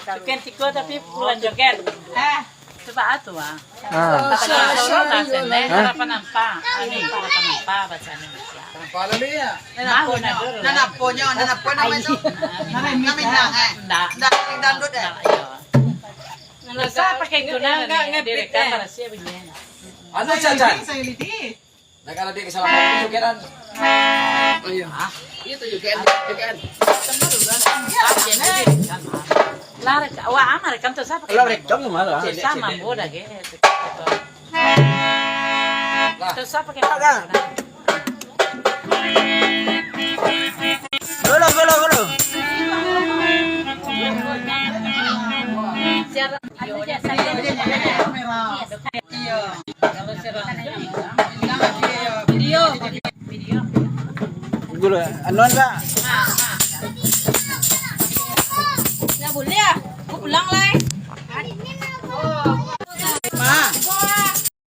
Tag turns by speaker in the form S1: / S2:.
S1: Joget tiga tapi pulang joget. Coba atuh ah. Harapan nampak. Ani harapan nampak bacaan Indonesia.
S2: Pala liya.
S3: Nanapo naman ito. Namin lang eh. Dandot eh.
S1: Nasa pakai guna direkam para siya bigyan.
S2: Ano Chanchan?
S3: Sa iliti.
S2: Nagkala di kasalanan yung jogeran. Ayun. Ito jogeran.
S1: Lari, wah amar kan tuh siapa?
S2: Lari, kamu malah.
S1: Sama boda ge. Terus siapa ke?
S2: Golo.
S1: Video.
S2: Golo, anuan ba?